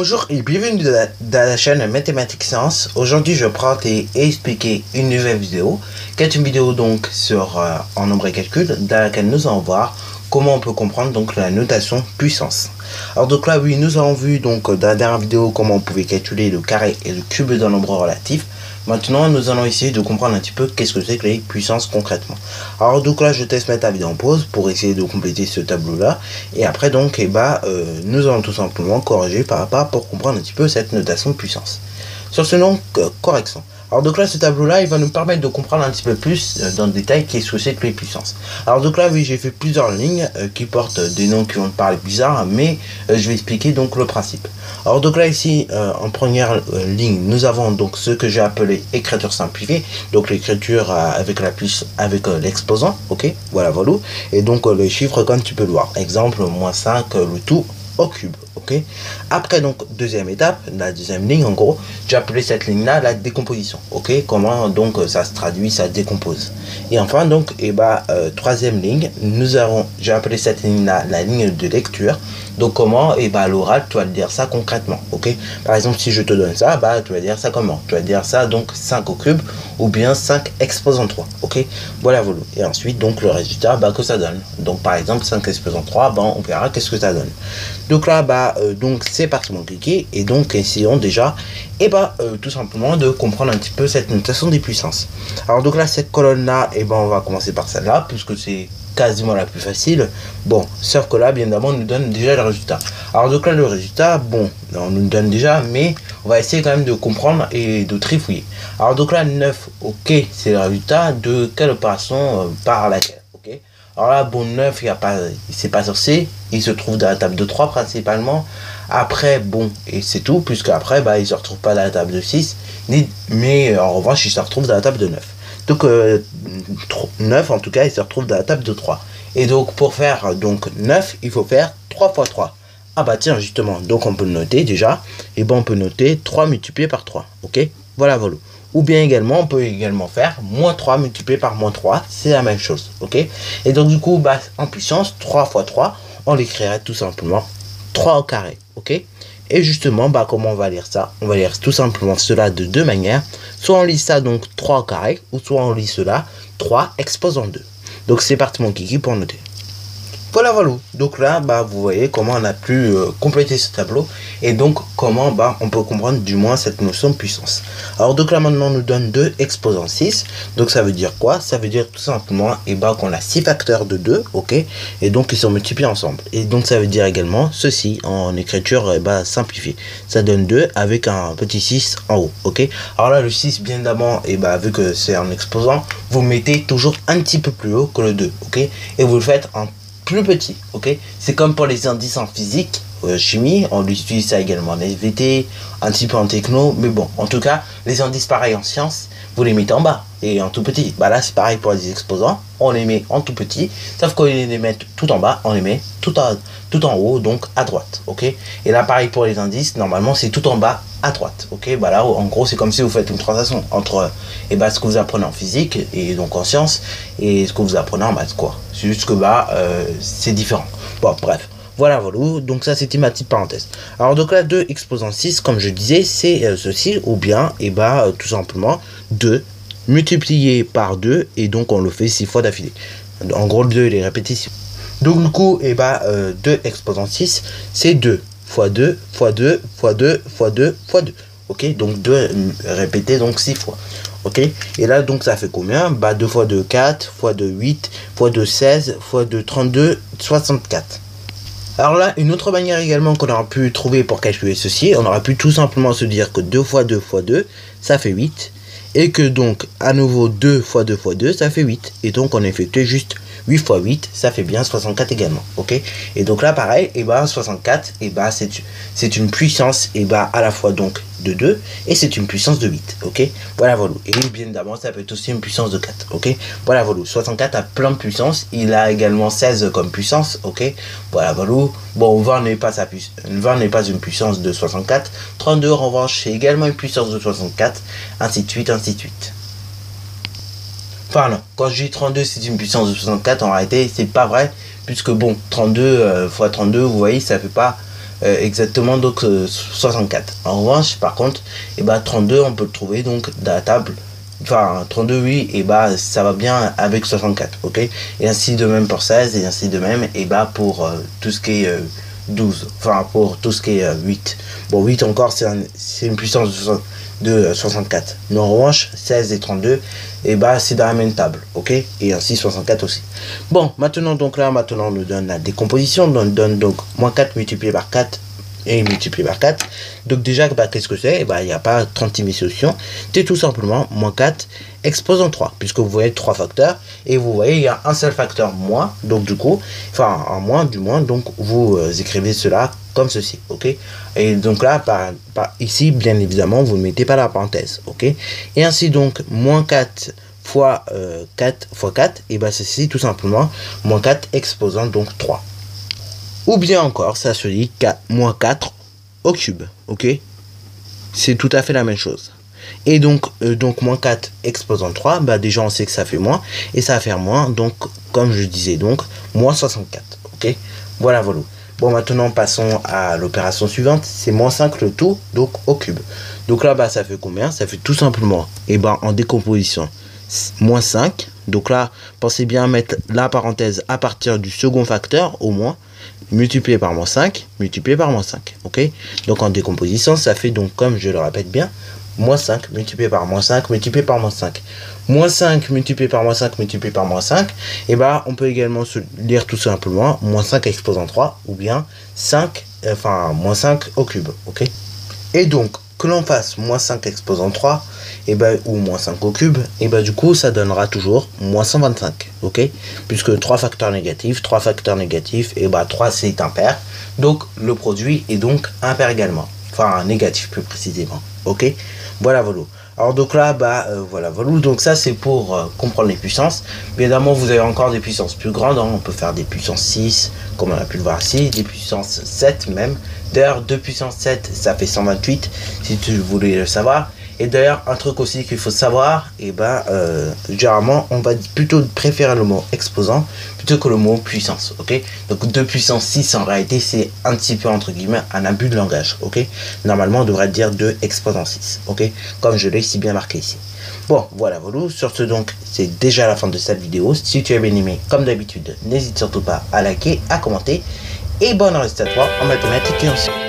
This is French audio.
Bonjour et bienvenue dans la chaîne Mathématiques Sciences. Aujourd'hui je vais présenter et expliquer une nouvelle vidéo qui est une vidéo donc sur en nombre et calcul, dans laquelle nous allons voir comment on peut comprendre donc la notation puissance. Alors donc là oui, nous avons vu donc dans la dernière vidéo comment on pouvait calculer le carré et le cube d'un nombre relatif. Maintenant nous allons essayer de comprendre un petit peu qu'est-ce que c'est que les puissances concrètement. Alors donc là je te laisse mettre la vidéo en pause pour essayer de compléter ce tableau là, et après donc nous allons tout simplement corriger par rapport pour comprendre un petit peu cette notation de puissance. Sur ce nom correction. Alors donc là ce tableau là il va nous permettre de comprendre un petit peu plus dans le détail qu'est-ce que c'est que les puissances. Alors donc là oui, j'ai fait plusieurs lignes qui portent des noms qui vont te parler bizarres, mais je vais expliquer donc le principe. Alors donc là ici en première ligne nous avons donc ce que j'ai appelé écriture simplifiée, donc l'écriture avec la puce avec l'exposant, ok, voilà. Et donc les chiffres comme tu peux le voir, exemple -5 le tout au cube, ok. Après donc deuxième étape, la deuxième ligne en gros, j'ai appelé cette ligne là la décomposition, ok, comment donc ça se traduit, ça se décompose. Et enfin donc troisième ligne, j'ai appelé cette ligne là la ligne de lecture, donc comment à l'oral tu vas dire ça concrètement, ok. Par exemple si je te donne ça, tu vas dire ça comment, tu vas dire ça donc 5 au cube ou bien 5 exposant 3, ok, voilà. Et ensuite donc le résultat que ça donne, donc par exemple 5 exposant 3, on verra qu'est-ce que ça donne. Donc là donc c'est parti mon cliquet, et donc essayons déjà tout simplement de comprendre un petit peu cette notation des puissances. Alors donc là cette colonne là, on va commencer par celle-là puisque c'est quasiment la plus facile. Bon, sauf que là bien évidemment on nous donne déjà le résultat. Alors donc là le résultat, on nous donne déjà, mais on va essayer quand même de comprendre et de trifouiller. Alors donc là 9, ok, c'est le résultat de quelle opération par laquelle, ok. Alors là 9, c'est pas sur C, il se trouve dans la table de 3 principalement. Après et c'est tout, puisque après il se retrouve pas dans la table de 6, mais en revanche il se retrouve dans la table de 9. Donc 9 en tout cas il se retrouve dans la table de 3. Et donc pour faire donc 9, il faut faire 3 fois 3. Tiens justement, donc on peut le noter déjà, on peut noter 3 multiplié par 3, ok, voilà. Ou bien également on peut également faire -3 multiplié par -3, c'est la même chose, ok. Et donc du coup en puissance 3 fois 3, on l'écrirait tout simplement 3 au carré, ok. Et justement comment on va lire ça? On va lire tout simplement cela de deux manières. Soit on lit ça donc 3 au carré, ou soit on lit cela 3 exposant 2. Donc c'est parti mon kiki pour noter. Voilà. Donc là vous voyez comment on a pu compléter ce tableau, et donc comment on peut comprendre du moins cette notion de puissance. Alors donc là maintenant on nous donne 2 exposant 6, donc ça veut dire quoi? Ça veut dire tout simplement qu'on a 6 facteurs de 2, ok, et donc ils sont multipliés ensemble. Et donc ça veut dire également ceci en écriture simplifiée, ça donne 2 avec un petit 6 en haut, ok. Alors là le 6 bien évidemment vu que c'est en exposant, vous mettez toujours un petit peu plus haut que le 2, ok, et vous le faites en plus petit, ok. C'est comme pour les indices en physique, chimie, on utilise ça également en SVT, un petit peu en techno, mais en tout cas les indices pareils en sciences, vous les mettez en bas et en tout petit. Là c'est pareil pour les exposants, on les met en tout petit, sauf qu'on les met tout en bas, on les met tout en haut, donc à droite, ok. Et là pareil pour les indices, normalement c'est tout en bas à droite, ok. Là en gros c'est comme si vous faites une translation entre ce que vous apprenez en physique et donc en sciences et ce que vous apprenez en maths, quoi. C'est juste que c'est différent. Bref, voilà. Donc ça c'était ma petite parenthèse. Alors donc là 2 exposant 6, comme je disais, c'est ceci, ou bien tout simplement 2 multiplié par 2, et donc on le fait 6 fois d'affilée. En gros le 2 il est répété 6 fois. Donc du coup 2 exposant 6, c'est 2 fois 2 fois 2 fois 2 fois 2 fois 2, ok. Donc 2 répété donc 6 fois, ok. Et là donc ça fait combien? 2 fois 2 4, fois 2 8, fois 2 16, fois 2 32, 64. Alors là une autre manière également qu'on aura pu trouver pour calculer ceci, on aurait pu tout simplement se dire que 2 fois 2 fois 2 ça fait 8, et que donc à nouveau 2 fois 2 fois 2 ça fait 8, et donc on effectue juste 8 fois 8, ça fait bien 64 également, ok. Et donc là pareil, 64, c'est une puissance à la fois donc de 2, et c'est une puissance de 8, ok. Voilà. Et bien évidemment ça peut être aussi une puissance de 4, ok. Voilà. 64 a plein de puissances, il a également 16 comme puissance, ok. Voilà. 20 n'est pas une puissance de 64, 32 en revanche c'est également une puissance de 64, ainsi de suite, ainsi de suite. Enfin non, quand je dis 32 c'est une puissance de 64, en réalité c'est pas vrai, puisque 32 fois 32, vous voyez, ça fait pas exactement donc 64. En revanche, par contre, et bah 32 on peut le trouver donc dans la table. Enfin 32 oui, et bah ça va bien avec 64, ok. Et ainsi de même pour 16 et ainsi de même et bah pour tout ce qui est 12, enfin pour tout ce qui est 8. Bon 8 encore c'est une puissance de 64. Mais en revanche 16 et 32 et bah c'est dans la même table, ok. Et ainsi 64 aussi. Bon maintenant donc là maintenant on nous donne la décomposition, on nous donne donc moins 4 multiplié par 4 et multiplié par 4. Donc déjà bah, qu'est-ce que c'est? Bah il n'y a pas 36 000 solutions, c'est tout simplement moins 4 exposant 3, puisque vous voyez 3 facteurs et vous voyez il y a un seul facteur moins, donc du coup enfin un moins du moins, donc vous écrivez cela comme ceci, ok. Et donc là par ici bien évidemment vous ne mettez pas la parenthèse, ok. Et ainsi donc moins 4 fois 4 fois 4 et bah ceci tout simplement moins 4 exposant donc 3. Ou bien encore, ça se dit moins 4 au cube, ok. C'est tout à fait la même chose. Et donc moins 4 exposant 3, bah déjà on sait que ça fait moins, et ça va faire moins, donc comme je disais donc, moins 64, ok. Voilà, voilà. Bon maintenant passons à l'opération suivante, c'est moins 5 le tout, donc au cube. Donc là, bah ça fait combien? Ça fait tout simplement, et ben en décomposition, moins 5, donc là, pensez bien à mettre la parenthèse à partir du second facteur, au moins, multiplié par moins 5, multiplié par moins 5, ok. Donc en décomposition, ça fait donc, comme je le répète bien, moins 5 multiplié par moins 5, multiplié par moins 5. Moins 5 multiplié par moins 5, multiplié par moins 5, et bah on peut également se lire tout simplement moins 5 exposant 3, ou bien 5, enfin moins 5 au cube, ok. Et donc, que l'on fasse moins 5 exposant 3, et bah, ou moins 5 au cube, et bah du coup ça donnera toujours moins 125, ok. Puisque 3 facteurs négatifs, et bah 3 c'est impair, donc le produit est donc impair également, enfin négatif plus précisément, ok. Voilà, voilà. Alors donc là, bah voilà, voilà. Donc ça c'est pour comprendre les puissances. Bien évidemment, vous avez encore des puissances plus grandes, hein. On peut faire des puissances 6, comme on a pu le voir ici, des puissances 7 même. D'ailleurs, 2 puissance 7, ça fait 128, si tu voulais le savoir. Et d'ailleurs, un truc aussi qu'il faut savoir, et ben, généralement, on va plutôt préférer le mot exposant plutôt que le mot puissance, ok. Donc 2 puissance 6, en réalité, c'est un petit peu, entre guillemets, un abus de langage, ok. Normalement, on devrait dire 2 exposant 6, ok, comme je l'ai si bien marqué ici. Bon, voilà, voilà. Sur ce, donc, c'est déjà la fin de cette vidéo. Si tu as bien aimé, comme d'habitude, n'hésite surtout pas à liker, à commenter. Et bonne reste à toi en mathématiques et en sciences.